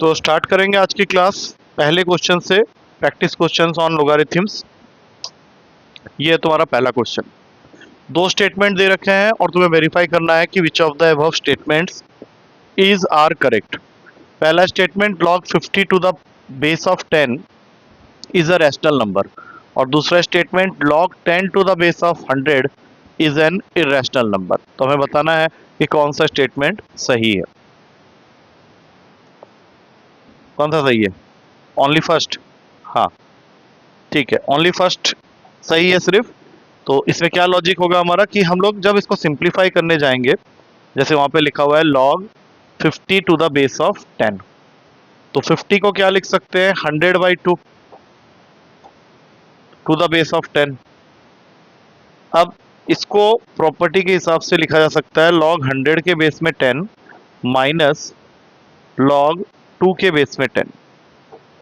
तो स्टार्ट करेंगे आज की क्लास पहले क्वेश्चन से। Practice questions on logarithms. ये है तुम्हारा पहला क्वेश्चन। दो स्टेटमेंट दे रखे हैं और तुम्हें वेरीफाई करना है कि which of the above statements is are correct. पहला statement log 50 to the base of 10 is a rational number और दूसरा statement log 10 to the base of 100 is an irrational number. तो हमें बताना है कि कौन सा स्टेटमेंट सही है। कौन सा सही है? Only first. हाँ ठीक है, ओनली फर्स्ट सही है सिर्फ। तो इसमें क्या लॉजिक होगा हमारा कि हम लोग जब इसको सिंप्लीफाई करने जाएंगे, जैसे वहां पे लिखा हुआ है log 50 to the base of 10, तो 50 को क्या लिख सकते हैं 100/2 टू द बेस ऑफ 10। अब इसको प्रॉपर्टी के हिसाब से लिखा जा सकता है log 100 के बेस में 10 माइनस log 2 के बेस में 10।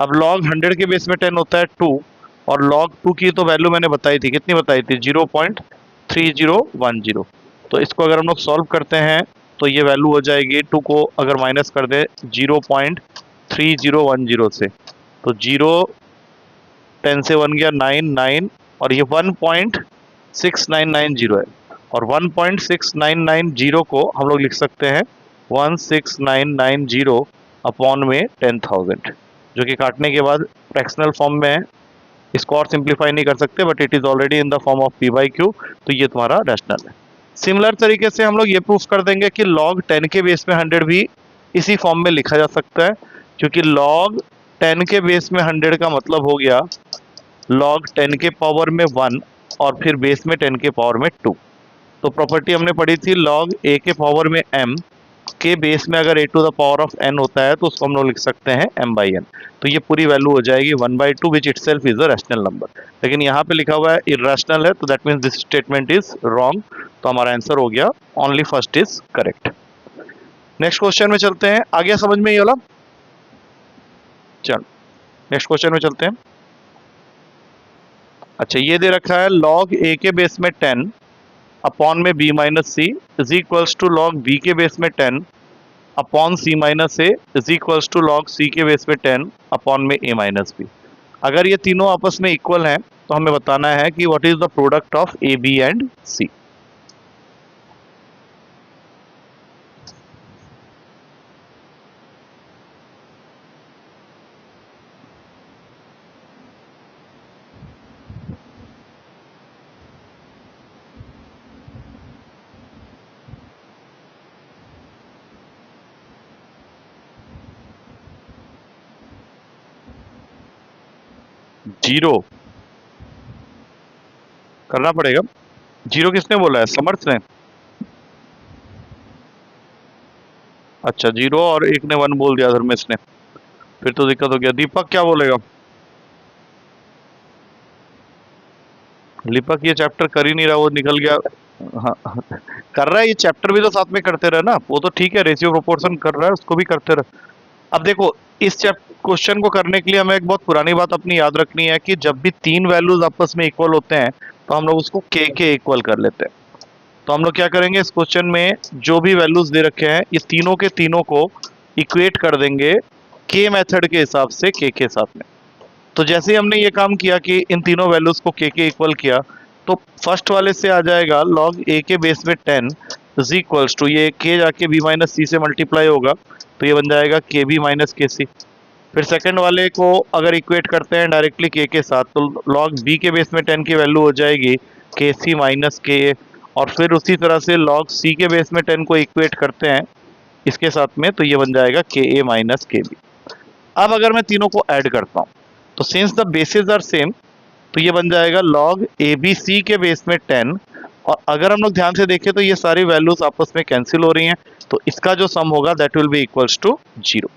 अब log 100 के बेस में 10 होता है 2 और log 2 की तो वैल्यू मैंने बताई थी, कितनी बताई थी? 0.3010। तो इसको अगर हम लोग सॉल्व करते हैं तो ये वैल्यू हो जाएगी, 2 को अगर माइनस कर दें 0.3010 से, तो 0 10 से 1 गया 9 9 और ये 1.6990 है। और 1.6990 को हम लोग लिख सकते हैं 16990 अपॉन में 10,000, जो कि काटने के बाद फ्रैक्शनल फॉर्म में है। इसको और सिंप्लीफाई नहीं कर सकते, but it is already in the form of p/q, तो ये तुम्हारा रैशनल है। सिमिलर तरीके से हम लोग ये प्रूफ कर देंगे कि log 10 के बेस में 100 भी इसी फॉर्म में लिखा जा सकता है, क्योंकि log 10 के बेस में 100 का मतलब हो गया log 10 के पावर में 1 और फिर बेस में 10 के पावर में 2। तो प्रॉपर्टी हमने पढ़ी थी log a के पावर में m के बेस में अगर a to the power of n होता है तो उसको हम लोग लिख सकते हैं m/n। तो ये पूरी वैल्यू हो जाएगी 1/2 which itself is a rational number. लेकिन यहाँ पे लिखा हुआ है इरैशनल है, तो that means this statement is wrong. तो हमारा आंसर हो गया only first is correct. Next question में चलते हैं। आ गया समझ में ये वाला? चलो नेक्स्ट क्वेश्चन में चलते हैं। अच्छा, ये दे रखा है log a के बेस में 10 अपॉन में b minus c is equals to log b के बेस में 10 upon c minus a is equals to log c के बेस में 10 अपॉन में a माइनस बी। अगर ये तीनों आपस में इक्वल हैं तो हमें बताना है कि what is the product of a b and c। Zero करना पड़ेगा। जीरो किसने बोला है? समर्थ ने। अच्छा, जीरो और एक ने 1 बोल दिया धर्मेश ने, फिर तो दिक्कत हो गया। दीपक क्या बोलेगा? दीपक ये चैप्टर कर ही नहीं रहा, वो निकल गया। हाँ कर रहा है, ये चैप्टर भी तो साथ में करते रहे ना, वो तो ठीक है, रेशियो प्रोपोर्शन कर रहा है, उसको भी करते रहे। अब देखो, इस क्वेश्चन को करने के लिए हमें एक बहुत पुरानी बात अपनी याद रखनी है कि जब भी तीन वैल्यूज आपस में इक्वल होते हैं तो हम लोग उसको के इक्वल कर लेते हैं। तो हम लोग क्या करेंगे, इस क्वेश्चन में जो भी वैल्यूज दे रखे हैं ये तीनों के तीनों को इक्वेट कर देंगे के मेथड के हिसाब से के साथ में। तो जैसे ही हमने ये काम किया कि इन तीनों वैल्यूज को के इक्वल किया, तो फर्स्ट वाले से आ जाएगा log a के बेस में 10 इज इक्वल्स टू, ये के जाके b माइनस सी से मल्टीप्लाई होगा तो ये बन जाएगा के बी माइनस के सी। फिर सेकंड वाले को अगर इक्वेट करते हैं डायरेक्टली के साथ, तो log b के बेस में 10 की वैल्यू हो जाएगी के सी माइनस के ए। और फिर उसी तरह से log c के बेस में 10 को इक्वेट करते हैं इसके साथ में, तो ये बन जाएगा के ए माइनस के बी। अब अगर मैं तीनों को ऐड करता हूँ तो since the bases are same, तो ये बन जाएगा log ए बी सी के बेस में 10। और अगर हम लोग ध्यान से देखें तो ये सारी वैल्यूज आपस में कैंसिल हो रही हैं, तो इसका जो सम होगा that will be equals to 0।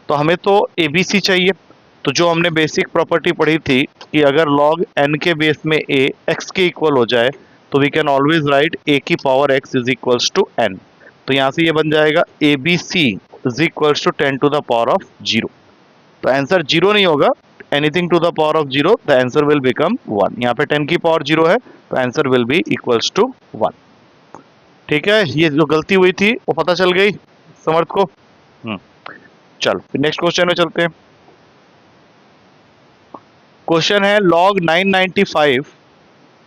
तो हमें तो ए बी सी चाहिए, तो जो हमने बेसिक प्रॉपर्टी पढ़ी थी कि अगर log n के बेस में a x के इक्वल हो जाए तो we can always write a की power x is equals to n। तो यहाँ से ये बन जाएगा a b c is equals to 10 to the power of 0। तो आंसर 0 नहीं होगा, anything to the power of 0, the answer will become 1। यहाँ पे 10 की पावर 0 है तो answer will be equals to 1। ठीक है, ये जो गलती हुई थी वो पता चल गई समर्थ को। चल नेक्स्ट क्वेश्चन में चलते हैं। क्वेश्चन है log 995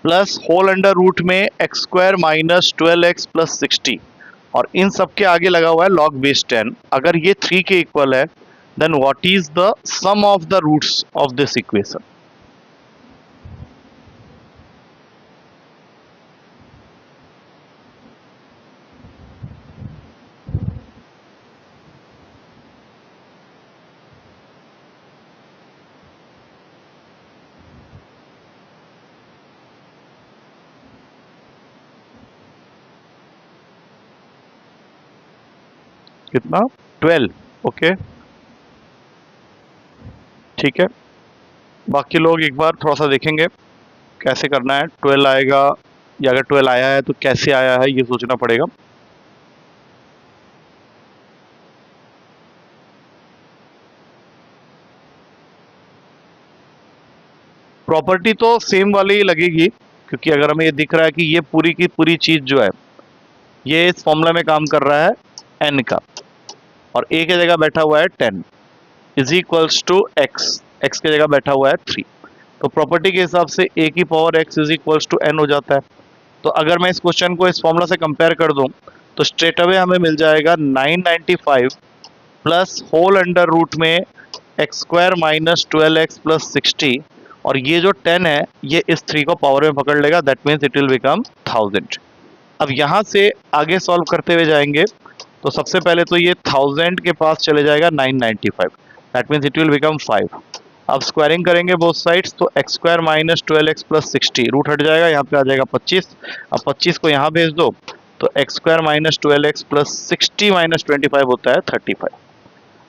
plus whole under root में x square minus 12x plus 60 और इन सब के आगे लगा हुआ है log बेस 10। अगर ये 3 के इक्वल है then what is the sum of the roots of this equation. कितना 12। ओके ठीक है, बाकी लोग एक बार थोड़ा सा देखेंगे कैसे करना है। 12 आएगा या अगर 12 आया है तो कैसे आया है ये सोचना पड़ेगा। प्रॉपर्टी तो सेम वाली ही लगेगी क्योंकि अगर हमें ये दिख रहा है कि ये पूरी की पूरी चीज जो है ये इस फॉर्मूला में काम कर रहा है n का और a की जगह बैठा हुआ है 10 is equals to x, x की जगह बैठा हुआ है 3। तो प्रॉपर्टी के हिसाब से a की power x is equals to n हो जाता है। तो अगर मैं इस क्वेश्चन को इस फॉर्मूला से कंपेयर कर दूं तो स्ट्रेट अवे हमें मिल जाएगा 995 प्लस होल अंडर रूट में x square minus 12x plus 60 और ये जो 10 है ये इस 3 को पावर में पकड़ लेगा, that means it will become 1000। अब यहाँ से आगे सॉल्व करते हुए जाएंगे तो सबसे पहले तो ये 1000 के पास चले जाएगा 995, that means it will become 5। अब स्क्वायरिंग करेंगे बोथ साइड्स तो x square minus 12x plus 60 root हट जाएगा, यहाँ पे आ जाएगा 25। अब 25 को यहाँ भेज दो तो x square minus 12x plus 60 minus 25 होता है 35।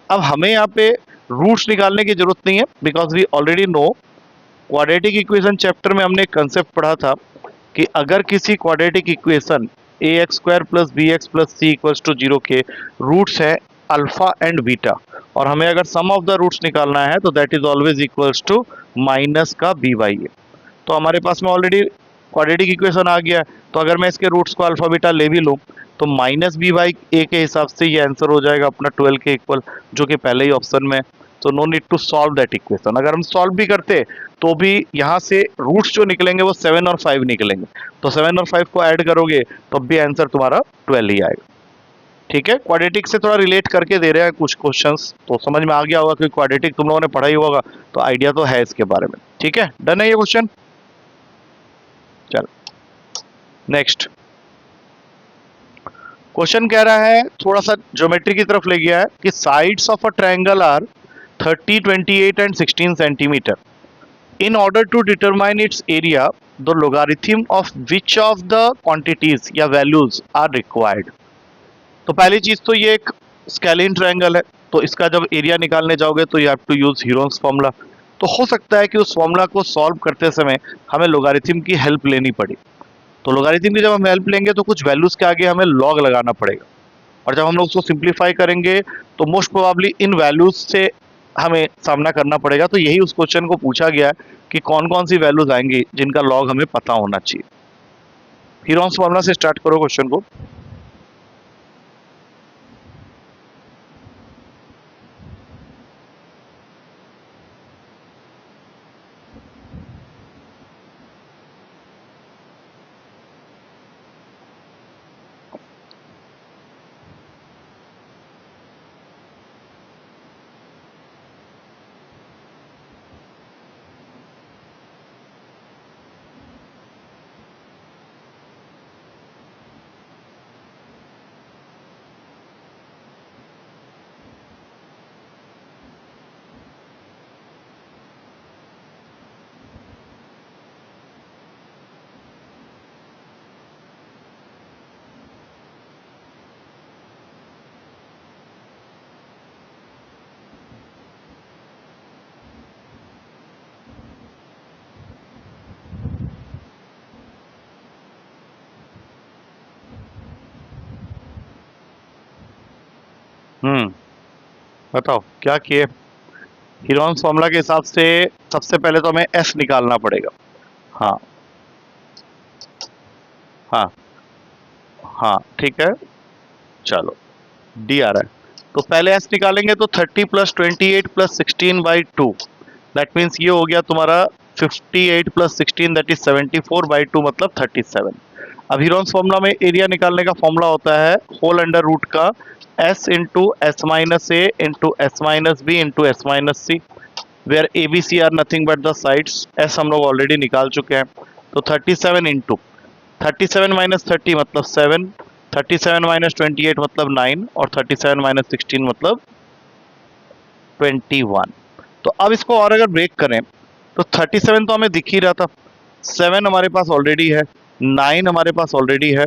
अब हमें यहाँ पे रूट्स निकालने की जरूरत नहीं है because we already know quadratic equation chapter में हमने कंसेप्ट पढ़ा था कि अगर किसी quadratic equation a x square plus b x plus c equals to 0 के रूट्स है अल्फा एंड बीटा और हमें अगर सम ऑफ द रूट्स निकालना है तो that is always equals to minus का बी बाई ए। तो हमारे पास में ऑलरेडी क्वाड्रेटिक इक्वेशन आ गया है तो अगर मैं इसके रूट्स को अल्फा बीटा ले भी लूँ तो माइनस बी बाई ए के हिसाब से ये आंसर हो जाएगा अपना 12 के इक्वल, जो कि पहले ही ऑप्शन में। तो no need to solve that equation. अगर हम सॉल्व भी करते तो भी यहाँ से रूट्स जो निकलेंगे वो 7 और 5 निकलेंगे, तो 7 और 5 को ऐड करोगे तो भी आंसर तुम्हारा 12 ही आएगा। ठीक है, क्वाड्रेटिक से थोड़ा रिलेट करके दे रहे हैं कुछ क्वेश्चंस, तो समझ में आ गया होगा कि क्वाड्रेटिक तुम लोगों ने पढ़ा ही होगा तो आइडिया तो है इसके बारे में। ठीक है, डन है ये क्वेश्चन। चल नेक्स्ट क्वेश्चन कह रहा है, थोड़ा सा ज्योमेट्री की तरफ ले गया है कि sides of a triangle are 30, 28 and 16 centimetre. In order to determine its area, the logarithm of which of the quantities या values are required। तो पहली चीज तो ये एक स्केलिन ट्रायंगल है तो इसका जब एरिया निकालने जाओगे तो you have to use Heron's formula. तो हो सकता है कि उस फॉर्मूला को सॉल्व करते समय हमें लोगारिथम की हेल्प लेनी पड़ी। तो लोगारिथम की जब हम हेल्प लेंगे तो कुछ वैल्यूज के आगे हमें लॉग लगाना पड़ेगा और जब हम लोग उसको सिंप्लीफाई करेंगे तो मोस्ट प्रोबेबली इन वैल्यूज से हमें सामना करना पड़ेगा। तो यही उस क्वेश्चन को पूछा गया है कि कौन कौन सी वैल्यूज आएंगी जिनका लॉग हमें पता होना चाहिए। हीरोन्स फॉर्मूला से स्टार्ट करो क्वेश्चन को। बताओ क्या किए। हीरोन्स फॉर्मूला के हिसाब से सबसे पहले तो हमें एस निकालना पड़ेगा। हाँ हाँ हाँ ठीक है, चलो डी आ रहा है। तो पहले एस निकालेंगे तो 30 प्लस 28 प्लस 16/2, दैट मीन्स ये हो गया तुम्हारा 58 प्लस 16 दैट इज 74/2 मतलब 37। अब हीरोन्स फॉर्मूला में एरिया निकालने का फॉर्मूला होता है होल अंडर रूट का s into s minus a into s minus b into s minus c, where a b c are nothing but the sides. s हम लोग ऑलरेडी निकाल चुके हैं, तो 37 इंटू 37 माइनस 30 मतलब 7, 37 माइनस 28 मतलब 9 और 37 माइनस 16 मतलब 21। तो अब इसको और अगर ब्रेक करें तो 37 तो हमें दिख ही रहा था, 7 हमारे पास ऑलरेडी है, 9 हमारे पास ऑलरेडी है,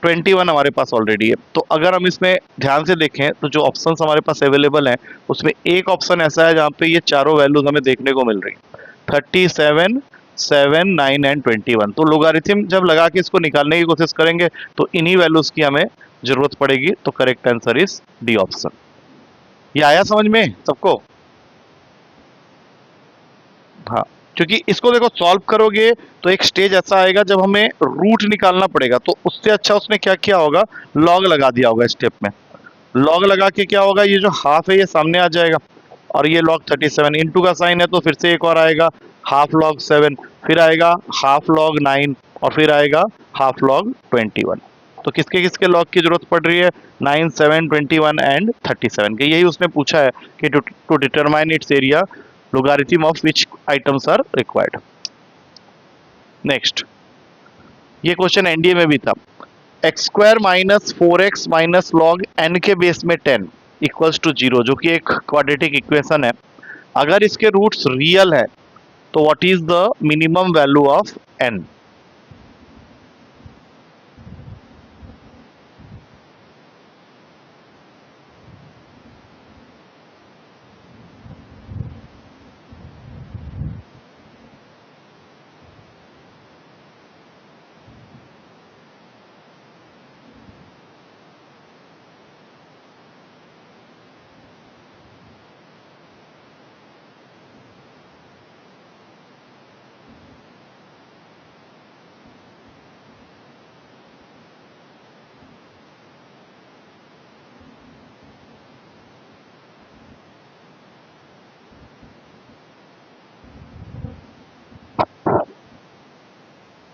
21 हमारे पास ऑलरेडी है। तो अगर हम इसमें ध्यान से देखें तो जो ऑप्शंस हमारे पास अवेलेबल हैं उसमें एक ऑप्शन ऐसा है जहाँ पे ये चारों वैल्यूज हमें देखने को मिल रही, 37, 7, 9 एंड 21। तो लोगारिथम जब लगा के इसको निकालने की कोशिश करेंगे तो इन्हीं वैल्यूज की हमें जरूरत पड़ेगी। तो correct answer is D option. ये आया समझ में सबको? हाँ, क्योंकि इसको देखो सॉल्व करोगे तो एक स्टेज ऐसा आएगा जब हमें रूट निकालना पड़ेगा, तो उससे अच्छा उसने क्या किया होगा, लॉग लगा दिया होगा स्टेप में। लॉग लगा के क्या होगा, ये जो हाफ है ये सामने आ जाएगा और ये लॉग 37 इंटू का साइन है तो फिर से एक और आएगा हाफ लॉग 7, फिर आएगा हाफ लॉग 9 और फिर आएगा हाफ लॉग 21। तो किसके किसके लॉग की जरूरत पड़ रही है, 9, 7, 21 एंड 37 के। यही उसने पूछा है कि to determine its area logarithm of which items are required। Next, ये क्वेश्चन एनडीए में भी था। X square minus 4x minus log n के बेस में 10 इक्वल्स टू 0, जो कि एक क्वाड्रेटिक इक्वेशन है। अगर इसके रूट्स रियल है तो what is the minimum value of n?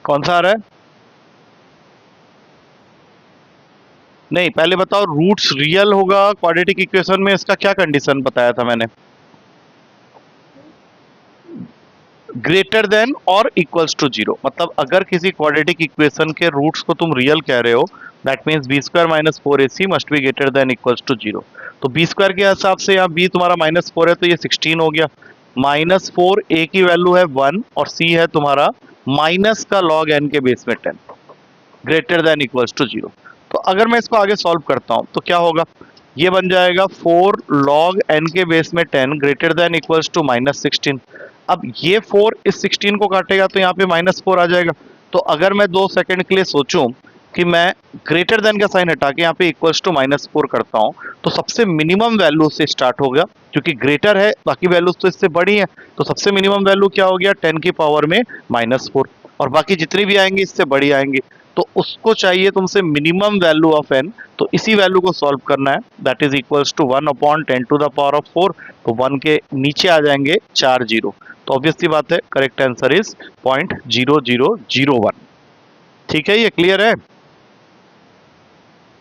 कौन सा आ रहा है? नहीं, पहले बताओ रूट्स रियल होगा क्वाड्रेटिक इक्वेशन में, इसका क्या कंडीशन बताया था मैंने? ग्रेटर देन और इक्वल्स टू 0, मतलब अगर किसी क्वाड्रेटिक इक्वेशन के रूट्स को तुम रियल कह रहे हो that means b square minus 4ac must be greater than equals to 0। तो बी स्क्वायर के हिसाब से यहाँ बी तुम्हारा -4 है तो ये 16 हो गया, -4 ए की वैल्यू है 1 और सी है तुम्हारा माइनस का लॉग एन के बेस में 10 ग्रेटर देन इक्वल्स टू 0। तो अगर मैं इसको आगे सॉल्व करता हूँ तो क्या होगा, ये बन जाएगा 4 लॉग n के बेस में 10 ग्रेटर देन इक्वल्स टू -16। अब ये 4 इस 16 को काटेगा तो यहाँ पे -4 आ जाएगा। तो अगर मैं 2 सेकंड के लिए सोचूं कि मैं ग्रेटर देन का साइन हटा के यहाँ पे इक्वल्स टू -4 करता हूँ तो सबसे मिनिमम वैल्यू से स्टार्ट होगा, क्योंकि ग्रेटर है बाकी वैल्यूज तो इससे बड़ी है। तो सबसे मिनिमम वैल्यू क्या हो गया, 10 की पावर में -4, और बाकी जितनी भी आएंगी इससे बड़ी आएंगी। तो उसको चाहिए तुमसे मिनिमम वैल्यू ऑफ n, तो इसी वैल्यू को सॉल्व करना है, that is equals to 1/10 to the power of 4। तो 1 के नीचे आ जाएंगे 4 जीरो, तो ऑब्वियसली बात है करेक्ट आंसर इज 0.0001। ठीक है, ये क्लियर है?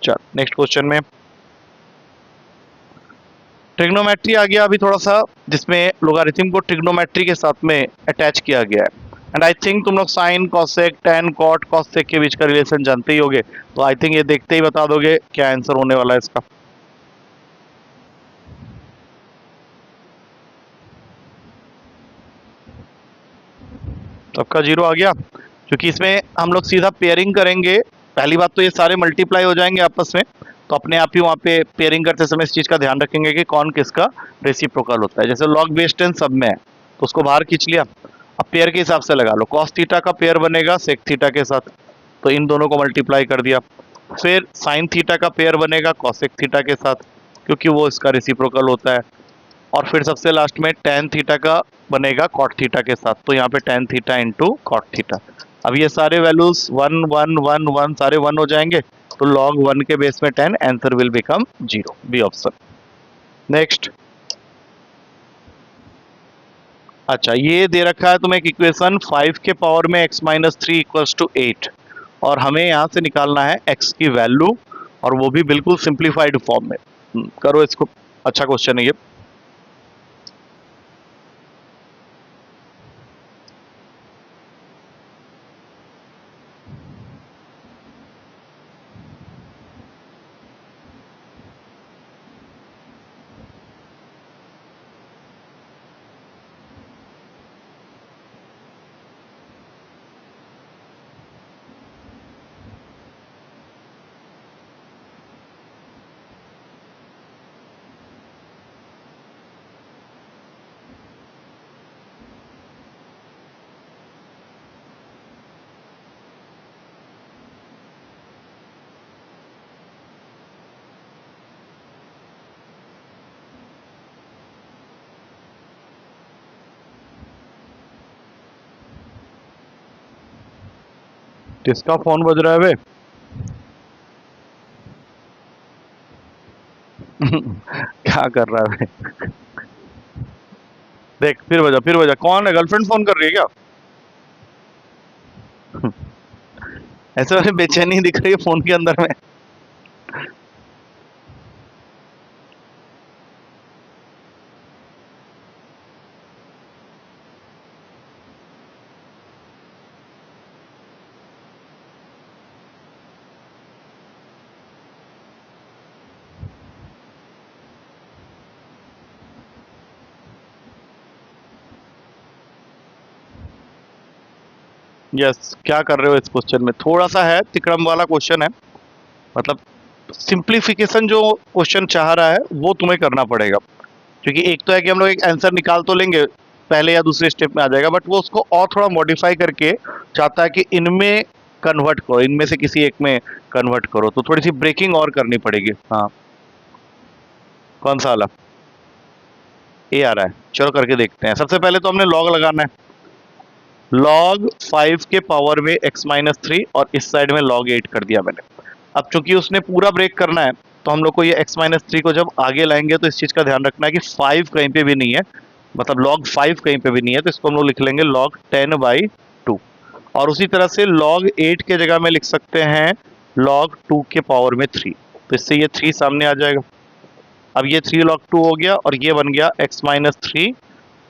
चल नेक्स्ट क्वेश्चन में ट्रिग्नोमेट्री आ गया अभी थोड़ा सा, जिसमें लोगारिथम को ट्रिग्नोमेट्री के साथ में अटैच किया गया है। एंड आई थिंक तुम लोग sine, cosec, tan, cot, cosec के बीच का रिलेशन जानते ही होगे, तो आई थिंक ये देखते ही बता दोगे क्या आंसर होने वाला है इसका। सबका 0 आ गया, क्योंकि इसमें हम लोग सीधा पेयरिंग करेंगे। पहली बात तो ये सारे मल्टीप्लाई हो जाएंगे आपस में, तो अपने आप ही वहाँ पे पेयरिंग करते समय इस चीज़ का ध्यान रखेंगे कि कौन किसका रेसिप्रोकल होता है। जैसे लॉग बेस 10 सब में है तो उसको बाहर खींच लिया, अब पेयर के हिसाब से लगा लो, कॉस थीटा का पेयर बनेगा सेक थीटा के साथ, तो इन दोनों को मल्टीप्लाई कर दिया। फिर साइन थीटा का पेयर बनेगा कॉसेक थीटा के साथ, क्योंकि वो इसका रेसिप्रोकल होता है। और फिर सबसे लास्ट में टैन थीटा का बनेगा कॉट थीटा के साथ, तो यहाँ पे tan theta into cot theta. अब ये सारे वैल्यूज 1 1 1 1 सारे 1 हो जाएंगे, तो लॉग 1 के बेस में 10, answer will become 0, b option. Next. अच्छा, ये दे रखा है तुम्हें एक इक्वेशन 5 के पावर में x-3 इक्वल्स टू 8 और हमें यहाँ से निकालना है x की वैल्यू और वो भी बिल्कुल सिंप्लीफाइड फॉर्म में। करो इसको, अच्छा क्वेश्चन है ये। किसका फोन बज रहा है बे? क्या कर रहा है बे? देख, फिर बजा। कौन है? गर्लफ्रेंड फोन कर रही है क्या? ऐसे वाले बेचैनी दिख रही है फोन के अंदर में। यस, क्या कर रहे हो इस क्वेश्चन में? थोड़ा सा है तिकड़म वाला क्वेश्चन है, मतलब सिंप्लीफिकेशन जो क्वेश्चन चाह रहा है वो तुम्हें करना पड़ेगा, क्योंकि एक तो है कि हम लोग एक आंसर निकाल तो लेंगे पहले या दूसरे स्टेप में आ जाएगा, बट वो उसको और थोड़ा मॉडिफाई करके चाहता है कि इनमें कन्वर्ट करो, इनमें से किसी एक में कन्वर्ट करो, तो थोड़ी सी ब्रेकिंग और करनी पड़ेगी। हाँ, कौन सा वाला? ए आ रहा है, चलो करके देखते हैं। सबसे पहले तो हमने लॉग लगाना है। लॉग 5 के पावर में x-3 और इस साइड में log 8 कर दिया मैंने। अब चूंकि उसने पूरा ब्रेक करना है तो हम लोग को ये x-3 को जब आगे लाएंगे तो इस चीज का ध्यान रखना है कि 5 कहीं पे भी नहीं है, मतलब log 5 कहीं पे भी नहीं है, तो इसको हम लोग लिख लेंगे log 10/2। और उसी तरह से log 8 के जगह में लिख सकते हैं log 2 के पावर में 3, तो इससे ये 3 सामने आ जाएगा। अब ये 3 log 2 हो गया और ये बन गया x-3।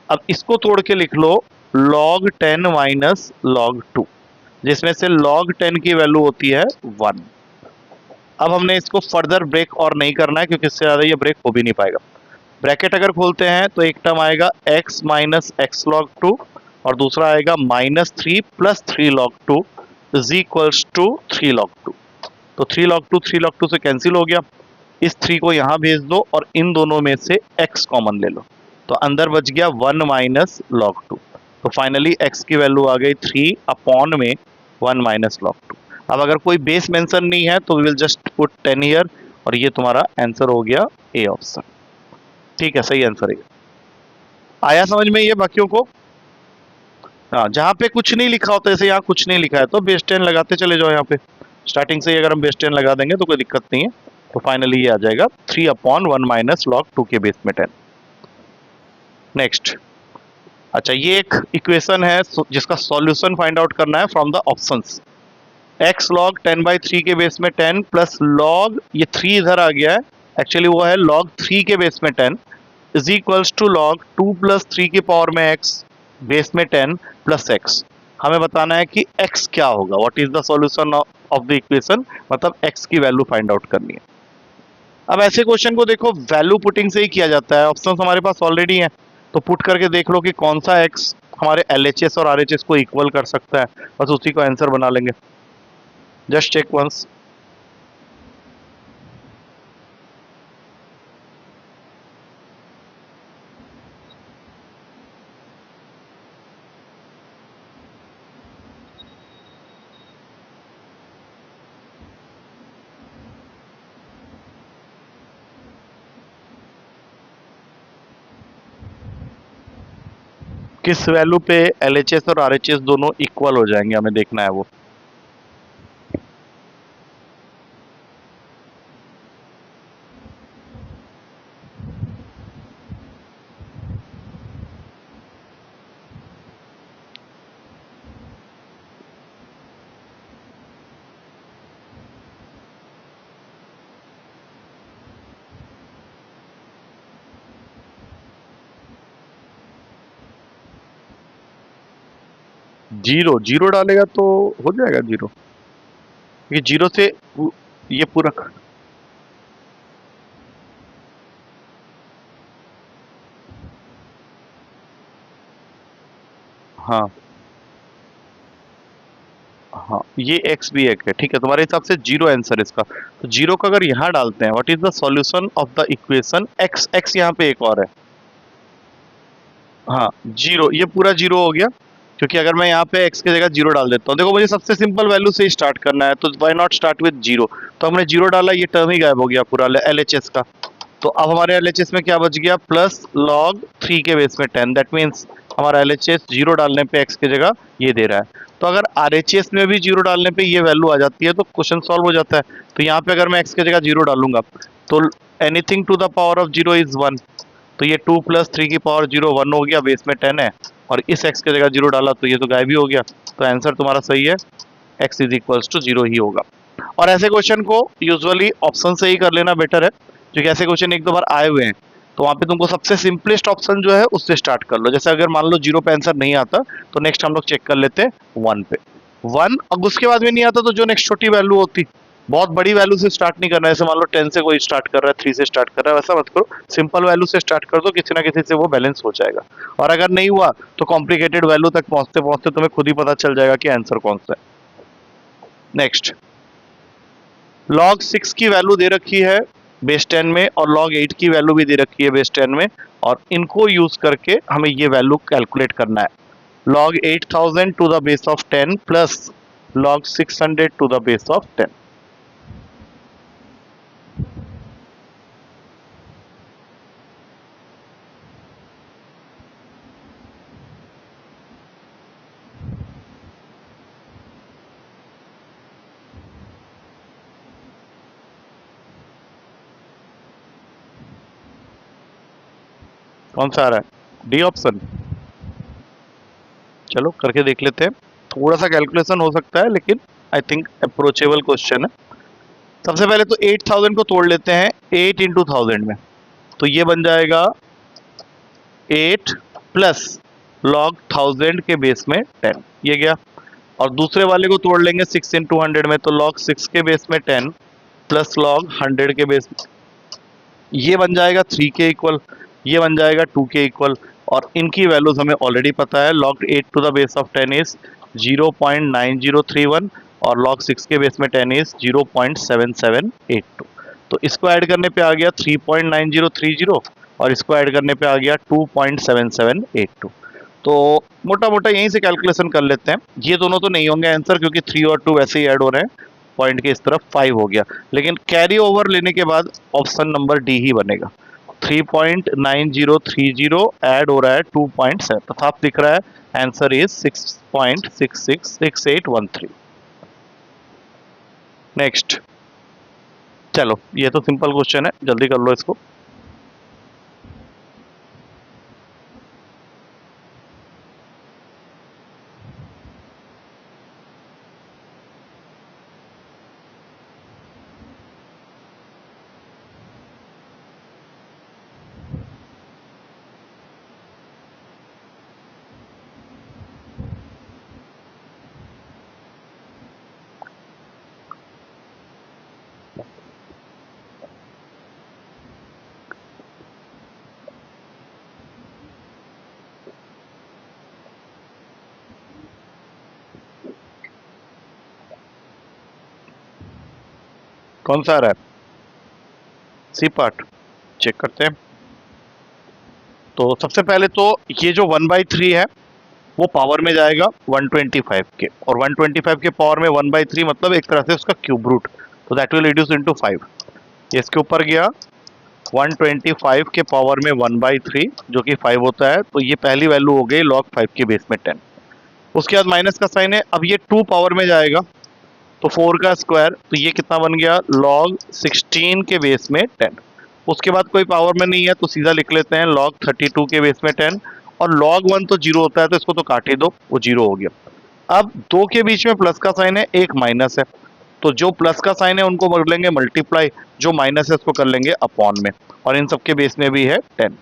अब इसको तोड़ के लिख लो log 10 माइनस log 2, जिसमें से log 10 की वैल्यू होती है 1। अब हमने इसको फर्दर ब्रेक और नहीं करना है क्योंकि इससे ज़्यादा ये ब्रेक हो भी नहीं पाएगा। ब्रैकेट अगर खोलते हैं तो एक टर्म आएगा x माइनस एक्स लॉग 2 और दूसरा आएगा -3 plus 3 log 2 is equals to 3 log 2। तो 3 log 2 से कैंसिल हो गया। इस 3 को यहाँ भेज दो और इन दोनों में से x कॉमन ले लो, तो अंदर बच गया 1 माइनस log 2। तो फाइनली x की वैल्यू आ गई 3 अपॉन में 1 माइनस log 2। अब अगर कोई बेस मेंशन नहीं है तो we will just put 10 here और ये तुम्हारा आंसर हो गया ए ऑप्शन। ठीक है, सही आंसर है। आया समझ में ये बाकियों को? हाँ, जहाँ पे कुछ नहीं लिखा होता, जैसे यहाँ कुछ नहीं लिखा है तो बेस 10 लगाते चले जाओ। यहाँ पे स्टार्टिंग से ही अगर हम बेस 10 लगा देंगे तो कोई दिक्कत नहीं है। तो फाइनली ये आ जाएगा 3 अपॉन 1 माइनस log 2 के बेस में 10। नेक्स्ट। अच्छा, ये एक इक्वेशन है जिसका सॉल्यूशन फाइंड आउट करना है from the options. x log 10/3 के बेस में 10 प्लस log, ये 3 इधर आ गया है, एक्चुअली वो है log 3 के बेस में 10 is equals to log 2 plus 3 की पावर में x बेस में 10 प्लस x। हमें बताना है कि x क्या होगा, what is the solution of the equation, मतलब x की वैल्यू फाइंड आउट करनी है। अब ऐसे क्वेश्चन को देखो वैल्यू पुटिंग से ही किया जाता है, ऑप्शंस हमारे पास ऑलरेडी हैं, तो पुट करके देख लो कि कौन सा x हमारे LHS और RHS को इक्वल कर सकता है, बस उसी को आंसर बना लेंगे। Just check once. किस वैल्यू पे LHS और RHS दोनों इक्वल हो जाएंगे, हमें देखना है वो। जीरो जीरो डालेगा तो हो जाएगा जीरो, ये जीरो से ये पूरा हाँ हाँ, ये एक्स भी एक है, ठीक है, तुम्हारे हिसाब से जीरो आंसर इसका। तो जीरो का अगर यहाँ डालते हैं, what is the solution of the equation x, x यहाँ पे एक और है, हाँ जीरो, ये पूरा जीरो हो गया, क्योंकि अगर मैं यहाँ पे एक्स की जगह जीरो डाल देता हूँ, देखो मुझे सबसे सिंपल वैल्यू से ही स्टार्ट करना है, तो why not start with zero. तो हमने जीरो डाला, ये टर्म ही गायब हो गया पूरा एलएचएस का। तो अब हमारे एलएचएस में क्या बच गया, प्लस लॉग 3 के बेस में 10, दैट मीन्स हमारा एलएचएस जीरो डालने पे एक्स की जगह ये दे रहा है। तो अगर आरएचएस में भी जीरो डालने पे ये वैल्यू आ जाती है तो क्वेश्चन सॉल्व हो जाता है। तो यहाँ पे अगर मैं एक्स की जगह जीरो डालूंगा तो anything to the power of zero is one, तो ये 2 + 3 की पावर जीरो 1 हो गया, बेस में 10 है, और इस x की जगह जीरो डाला तो ये तो गायब ही हो गया। तो आंसर तुम्हारा सही है, x is equals to zero ही होगा। और ऐसे क्वेश्चन को यूजुअली ऑप्शन से ही कर लेना बेटर है, क्योंकि ऐसे क्वेश्चन एक दो बार आए हुए हैं, तो वहाँ पे तुमको सबसे सिंपलेस्ट ऑप्शन जो है उससे स्टार्ट कर लो। जैसे अगर मान लो जीरो पे आंसर नहीं आता तो नेक्स्ट हम लोग चेक कर लेते हैं वन पे, वन, अब उसके बाद में नहीं आता तो जो नेक्स्ट छोटी वैल्यू होती, बहुत बड़ी वैल्यू से स्टार्ट नहीं करना है। जैसे मान लो 10 से कोई स्टार्ट कर रहा है, 3 से स्टार्ट कर रहा है, वैसा मत करो, सिंपल वैल्यू से स्टार्ट कर दो, किसी ना किसी से वो बैलेंस हो जाएगा। और अगर नहीं हुआ तो कॉम्प्लिकेटेड वैल्यू तक पहुंचते पहुंचते तुम्हें खुद ही पता चल जाएगा कि आंसर कौन सा है। नेक्स्ट, log 6 की वैल्यू दे रखी है बेस 10 में, और log 8 की वैल्यू भी दे रखी है बेस 10 में, और इनको यूज करके हमें ये वैल्यू कैलकुलेट करना है। log 8000 to the base of 10 plus log 600 to the base of 10। कौन सा आ रहा है, डी ऑप्शन। चलो करके देख लेते हैं, थोड़ा सा कैलकुलेशन हो सकता है लेकिन आई थिंक अप्रोचेबल क्वेश्चन है। सबसे पहले तो 8000 को तोड़ लेते हैं 8 इंटू थाउजेंड में, तो ये बन जाएगा 8 प्लस log 1000 के बेस में 10, ये गया। और दूसरे वाले को तोड़ लेंगे 6 इंटू 100 में, तो log 6 के बेस में 10 प्लस log 100 के बेस में, ये बन जाएगा 3 के इक्वल, ये बन जाएगा 2 के इक्वल। और इनकी वैल्यूज हमें ऑलरेडी पता है, log 8 to the base of 10 is 0.9031, और log 6 के बेस में 10 इज 0.7782। तो इसको ऐड करने पे आ गया 3.9030, और इसको ऐड करने पे आ गया 2.7782। तो मोटा मोटा यहीं से कैलकुलेशन कर लेते हैं। ये दोनों तो नहीं होंगे आंसर, क्योंकि 3 और 2 वैसे ही ऐड हो रहे हैं, पॉइंट के इस तरफ 5 हो गया, लेकिन कैरी ओवर लेने के बाद ऑप्शन नंबर डी ही बनेगा। 3.9030 ऐड हो रहा है 2.7, तो साफ दिख रहा है आंसर इज 6.666813। नेक्स्ट, चलो ये तो सिंपल क्वेश्चन है, जल्दी कर लो इसको। कौन सा आ रहा है, सी पार्ट, चेक करते हैं। तो सबसे पहले तो ये जो 1/3 है वो पावर में जाएगा 125 के, और 125 के पावर में 1/3 मतलब एक तरह से उसका क्यूब रूट, तो दैट विल रिड्यूस इनटू 5। इसके ऊपर गया 125 के पावर में 1/3 जो कि 5 होता है, तो ये पहली वैल्यू हो गई log 5 के बेस में 10। उसके बाद माइनस का साइन है, अब ये 2 पावर में जाएगा तो 4 का स्क्वायर, तो ये कितना बन गया log 16 के बेस में 10। उसके बाद कोई पावर में नहीं है तो सीधा लिख लेते हैं log 32 के बेस में 10, और log 1 तो जीरो होता है तो इसको तो काट ही दो, वो जीरो हो गया। अब दो के बीच में प्लस का साइन है, एक माइनस है, तो जो प्लस का साइन है उनको कर लेंगे मल्टीप्लाई, जो माइनस है उसको कर लेंगे अपॉन में, और इन सबके बेस में भी है 10।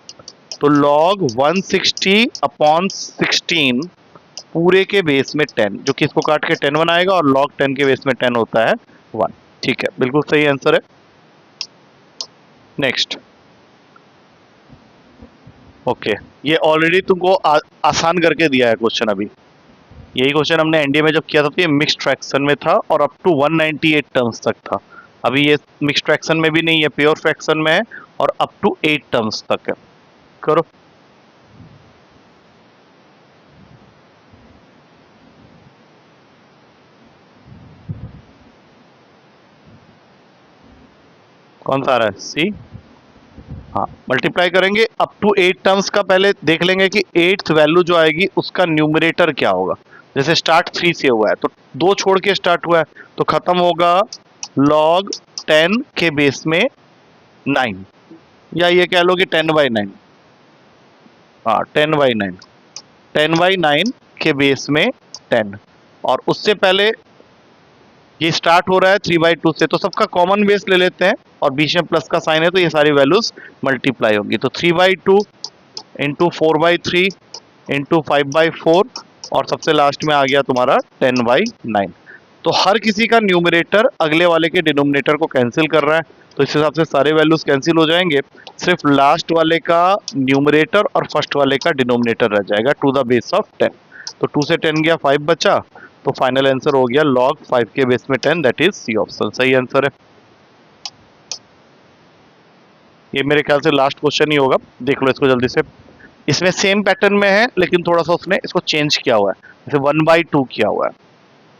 तो log 160 अपॉन 16 पूरे के बेस में 10, जो कि इसको काट के 10 बनाएगा, और log 10 के बेस में 10 होता है 1। ठीक है, बिल्कुल सही आंसर है। नेक्स्ट। ओके, ये ऑलरेडी तुमको आसान करके दिया है क्वेश्चन अभी। यही क्वेश्चन हमने एनडीए में जब किया था तो ये मिक्स्ड फ्रैक्शन में था और अप टू 198 टर्म्स तक था। अभी ये मिक्स्ड फ्रैक्शन में भी नहीं है, प्योर फ्रैक्शन में है और अप टू 8 टर्म्स तक है। करो। कौन सा आ रहा है? सी। हाँ, मल्टीप्लाई करेंगे अप टू 8 टर्म्स का। पहले देख लेंगे कि 8th वैल्यू जो आएगी उसका न्यूमरेटर क्या होगा। जैसे स्टार्ट 3 से हुआ है तो 2 छोड़ के स्टार्ट हुआ है तो खत्म होगा log 10 के बेस में 9, या ये कह लो कि 10/9। हाँ, 10/9, 10/9 के बेस में 10। और उससे पहले ये स्टार्ट हो रहा है 3/2 से, तो सबका कॉमन बेस ले लेते हैं और बीच में प्लस का साइन है तो ये सारी वैल्यूज मल्टीप्लाई होंगी। तो 3/2 इंटू 4/3 इंटू 5/4 और सबसे लास्ट में आ गया तुम्हारा 10/9। तो हर किसी का न्यूमरेटर अगले वाले के डिनोमिनेटर को कैंसिल कर रहा है, तो इस हिसाब से सारे वैल्यूज कैंसिल हो जाएंगे। सिर्फ लास्ट वाले का न्यूमरेटर और फर्स्ट वाले का डिनोमिनेटर रह जाएगा टू द बेस ऑफ 10। तो 2 से 10 गया, 5 बचा, तो फाइनल आंसर हो गया log 5 के बेस में 10, दैट इज सी ऑप्शन सही आंसर है। ये मेरे ख्याल से लास्ट क्वेश्चन ही होगा, देख लो इसको जल्दी से। इसमें सेम पैटर्न में है लेकिन थोड़ा सा उसने इसको चेंज किया हुआ है, जैसे 1/2 किया हुआ है।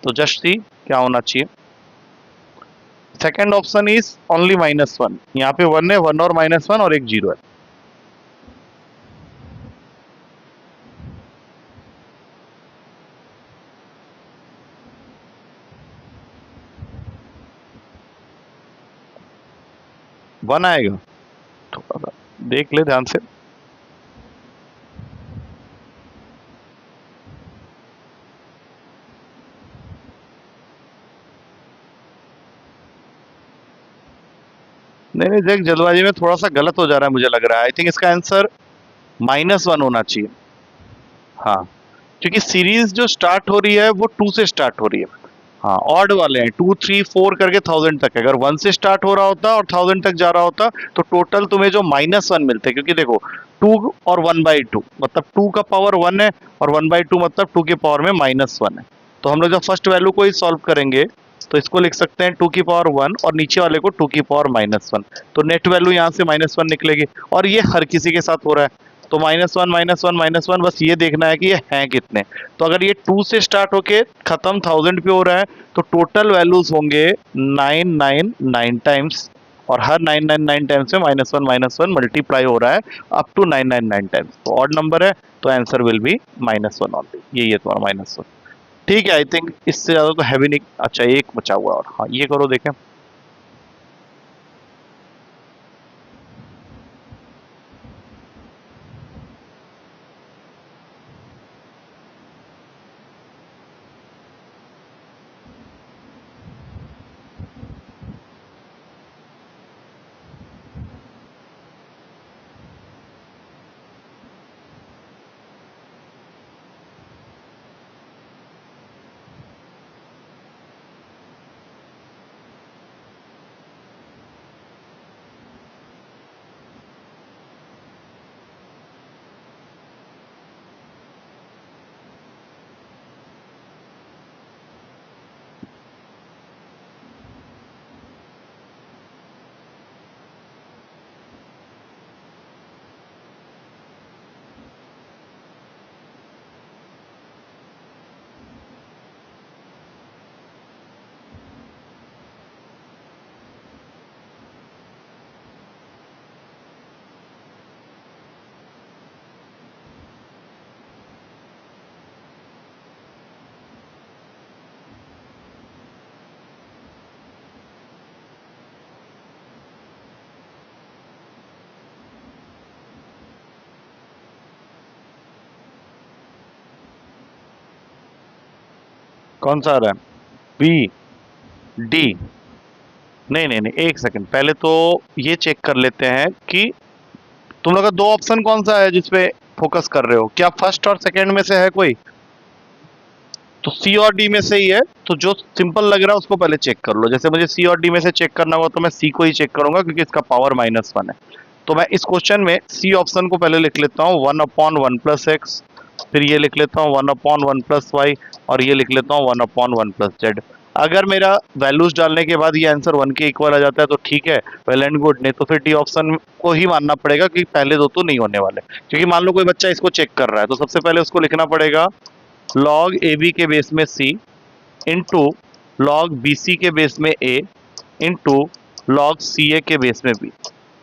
तो जस्ट सी क्या होना चाहिए। Second option is only -1। यहाँ पे 1 है, 1 और -1 और एक 0 है। वन आएगा, थोड़ा सा देख ले ध्यान से। नहीं नहीं देख, जल्दबाजी में थोड़ा सा गलत हो जा रहा है मुझे लग रहा है। आई थिंक इसका आंसर -1 होना चाहिए। हाँ, क्योंकि सीरीज जो स्टार्ट हो रही है वो 2 से स्टार्ट हो रही है। हाँ, ऑड वाले हैं, 2 3 4 करके 1000 तक है। अगर 1 से स्टार्ट हो रहा होता और 1000 तक जा रहा होता तो टोटल तुम्हें जो -1 मिलते, क्योंकि देखो 2 और 1/2 मतलब 2 का पावर 1 है और 1/2 मतलब 2 की पावर में -1 है। तो हम लोग जब फर्स्ट वैल्यू को ही सॉल्व करेंगे तो इसको लिख सकते हैं 2 की पावर 1 और नीचे वाले को 2 की पावर -1। तो नेट वैल्यू यहाँ से -1 निकलेगी और ये हर किसी के साथ हो रहा है। तो -1 -1 -1, बस ये देखना है कि ये हैं कितने। तो अगर ये 2 से स्टार्ट होके खत्म 1000 पे हो रहा है तो टोटल वैल्यूज होंगे 999 टाइम्स, और हर 999 टाइम्स में -1 मल्टीप्लाई हो रहा है अप टू 999 टाइम्स। तो ऑड नंबर है तो आंसर विल बी -1 ऑनली। यही है तुम्हारा -1। ठीक है, आई थिंक इससे ज्यादा तो हैवी नहीं। अच्छा, एक बचा हुआ है और, हाँ ये करो देखें। कौन सा आ रहा है? B, d? नहीं नहीं नहीं, एक सेकंड, पहले तो ये चेक कर लेते हैं कि तुम लोग का दो ऑप्शन कौन सा है जिसपे फोकस कर रहे हो। क्या फर्स्ट और सेकंड में से है कोई? तो सी और डी में से ही है, तो जो सिंपल लग रहा है उसको पहले चेक कर लो। जैसे मुझे सी और डी में से चेक करना होगा तो मैं सी को ही चेक करूंगा क्योंकि इसका पावर -1 है। तो मैं इस क्वेश्चन में सी ऑप्शन को पहले लिख लेता हूँ 1/1 + x, फिर ये लिख लेता हूँ 1/1 + y, और ये लिख लेता हूँ 1/1 + z। अगर मेरा वैल्यूज डालने के बाद ये आंसर 1 के इक्वल आ जाता है तो ठीक है, वेल एंड गुड। नहीं तो फिर डी ऑप्शन को ही मानना पड़ेगा कि पहले दो तो नहीं होने वाले। क्योंकि मान लो कोई बच्चा इसको चेक कर रहा है तो सबसे पहले उसको लिखना पड़ेगा log AB के बेस में C इंटू log BC के बेस में A इंटू log CA के बेस में B।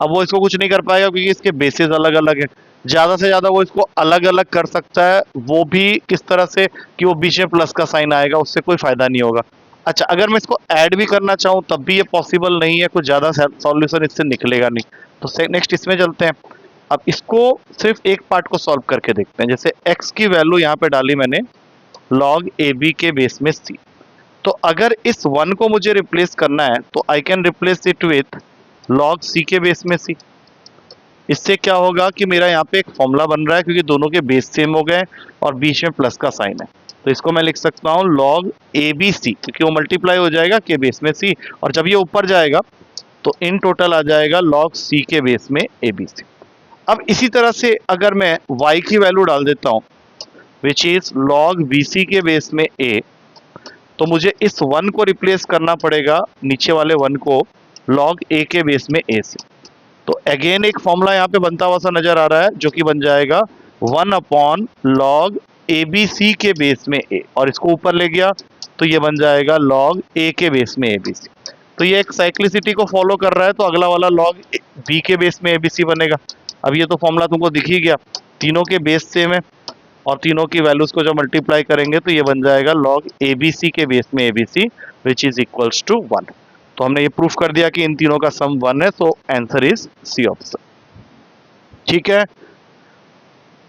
अब वो इसको कुछ नहीं कर पाएगा क्योंकि इसके बेसिस अलग अलग है। ज़्यादा से ज़्यादा वो इसको अलग अलग कर सकता है, वो भी किस तरह से कि वो बीच में प्लस का साइन आएगा, उससे कोई फ़ायदा नहीं होगा। अच्छा, अगर मैं इसको ऐड भी करना चाहूँ तब भी ये पॉसिबल नहीं है, कुछ ज़्यादा सॉल्यूशन इससे निकलेगा नहीं। तो नेक्स्ट इसमें चलते हैं। अब इसको सिर्फ एक पार्ट को सॉल्व करके देखते हैं। जैसे x की वैल्यू यहाँ पे डाली मैंने log AB के बेस में C। तो अगर इस 1 को मुझे रिप्लेस करना है तो I can replace it with log C के बेस में C। इससे क्या होगा कि मेरा यहाँ पे एक फॉर्मूला बन रहा है क्योंकि दोनों के बेस सेम हो गए और बीच में प्लस का साइन है। तो इसको मैं लिख सकता हूँ log ABC, क्योंकि वो मल्टीप्लाई हो जाएगा के बेस में C, और जब ये ऊपर जाएगा तो इन टोटल आ जाएगा log C के बेस में ABC। अब इसी तरह से अगर मैं y की वैल्यू डाल देता हूँ विच इज log BC के बेस में A, तो मुझे इस 1 को रिप्लेस करना पड़ेगा नीचे वाले 1 को log A के बेस में A से। तो अगेन एक फॉर्मूला यहाँ पे बनता हुआ सा नजर आ रहा है जो कि बन जाएगा 1/log ABC के बेस में A, और इसको ऊपर ले गया तो ये बन जाएगा log A के बेस में ABC। तो ये एक साइक्लिसिटी को फॉलो कर रहा है, तो अगला वाला log B के बेस में ABC बनेगा। अब ये तो फॉर्मूला तुमको दिख ही गया, तीनों के बेस सेम है और तीनों की वैल्यूज को जब मल्टीप्लाई करेंगे तो ये बन जाएगा log ABC के बेस में ABC which is equals to 1। तो हमने ये प्रूफ कर दिया कि इन तीनों का सम 1 है, so answer is c option. ठीक है,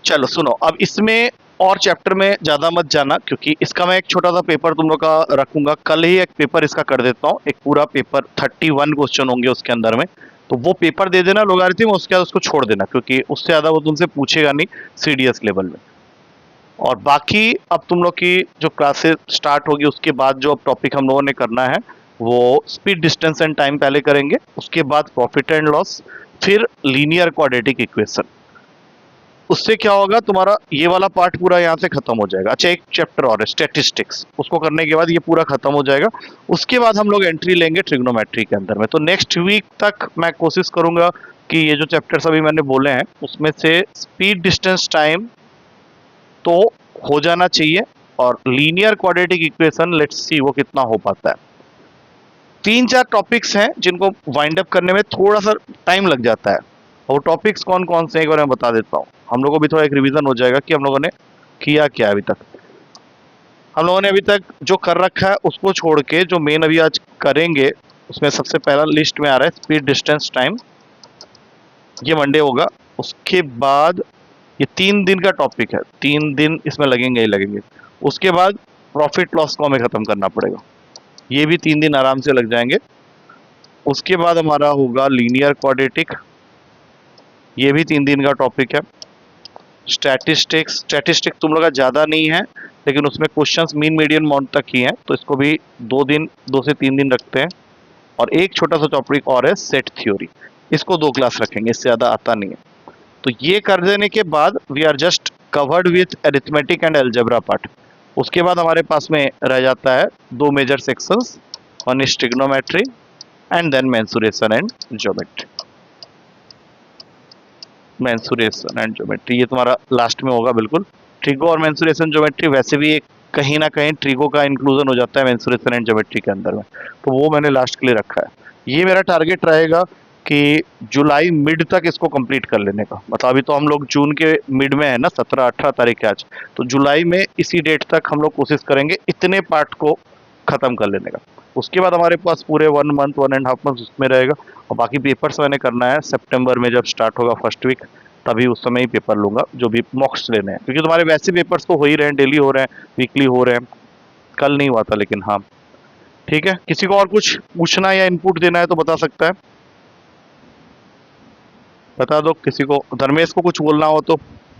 चलो सुनो, अब इसमें और चैप्टर में ज़्यादा मत जाना क्योंकि इसका मैं एक छोटा सा पेपर तुम लोग का रखूंगा। कल ही एक पेपर इसका कर देता हूँ, एक पूरा पेपर 31 क्वेश्चन होंगे उसके अंदर में, तो वो पेपर दे देना लोगारिथम, उसके बाद उसको छोड़ देना क्योंकि उससे ज़्यादा वो तुमसे पूछेगा नहीं सीडीएस लेवल में। और बाकी अब तुम लोग की जो क्लासेस स्टार्ट होगी उसके बाद जो अब टॉपिक हम लोगों ने करना है वो स्पीड, डिस्टेंस एंड टाइम पहले करेंगे, उसके बाद प्रॉफिट एंड लॉस, फिर लीनियर क्वाड्रेटिक इक्वेशन। उससे क्या होगा, तुम्हारा ये वाला पार्ट पूरा यहाँ से खत्म हो जाएगा। अच्छा, एक चैप्टर और है स्टैटिस्टिक्स, उसको करने के बाद ये पूरा खत्म हो जाएगा। उसके बाद हम लोग एंट्री लेंगे ट्रिग्नोमेट्री के अंदर में। तो नेक्स्ट वीक तक मैं कोशिश करूंगा कि ये जो चैप्टर्स अभी मैंने बोले हैं उसमें से स्पीड, डिस्टेंस, टाइम तो हो जाना चाहिए, और linear quadratic equation let's see वो कितना हो पाता है। 3-4 टॉपिक्स हैं जिनको वाइंड अप करने में थोड़ा सा टाइम लग जाता है। और टॉपिक्स कौन कौन से हैं एक बार मैं बता देता हूँ, हम लोगों को भी थोड़ा एक रिवीजन हो जाएगा कि हम लोगों ने किया क्या अभी तक। हम लोगों ने अभी तक जो कर रखा है उसको छोड़ के जो मेन अभी आज करेंगे उसमें सबसे पहला लिस्ट में आ रहा है स्पीड, डिस्टेंस, टाइम। ये मंडे होगा। उसके बाद ये 3 दिन का टॉपिक है, 3 दिन इसमें लगेंगे ही लगेंगे। उसके बाद प्रॉफिट लॉस को हमें खत्म करना पड़ेगा, ये भी 3 दिन आराम से लग जाएंगे। उसके बाद हमारा होगा लीनियर क्वाड्रेटिक, ये भी 3 दिन का टॉपिक है। स्टैटिस्टिक्स तुम लोग का ज़्यादा नहीं है लेकिन उसमें क्वेश्चंस मीन, मीडियन, माउंट तक ही हैं, तो इसको भी 2 से 3 दिन रखते हैं। और एक छोटा सा टॉपिक और है सेट थ्योरी, इसको 2 क्लास रखेंगे, इससे ज़्यादा आता नहीं है। तो ये कर देने के बाद we are just covered with arithmetic and algebra part. उसके बाद हमारे पास में रह जाता है 2 major sections, one is trigonometry and then mensuration and geometry. Mensuration and geometry ये तुम्हारा लास्ट में होगा बिल्कुल। ट्रिगो और मेंसुरेशन ज्योमेट्री वैसे भी एक कहीं ना कहीं ट्रिगो का इंक्लूजन हो जाता है मेंसुरेशन एंड ज्योमेट्री के अंदर में, तो वो मैंने लास्ट के लिए रखा है। ये मेरा टारगेट रहेगा कि जुलाई मिड तक इसको कंप्लीट कर लेने का। मतलब अभी तो हम लोग जून के मिड में है ना, 17-18 तारीख है आज, तो जुलाई में इसी डेट तक हम लोग कोशिश करेंगे इतने पार्ट को खत्म कर लेने का। उसके बाद हमारे पास पूरे 1 मंथ 1.5 मंथ उसमें रहेगा। और बाकी पेपर्स मैंने करना है सितंबर में, जब स्टार्ट होगा फर्स्ट वीक तभी उस समय ही पेपर लूंगा, जो भी मॉक्स लेने हैं, क्योंकि तुम्हारे वैसे पेपर्स तो हो ही रहे हैं, डेली हो रहे हैं, वीकली हो रहे हैं। कल नहीं हुआ था लेकिन हाँ ठीक है। किसी को और कुछ पूछना या इनपुट देना है तो बता सकता है, बता दो। किसी को, धर्मेश को कुछ बोलना हो तो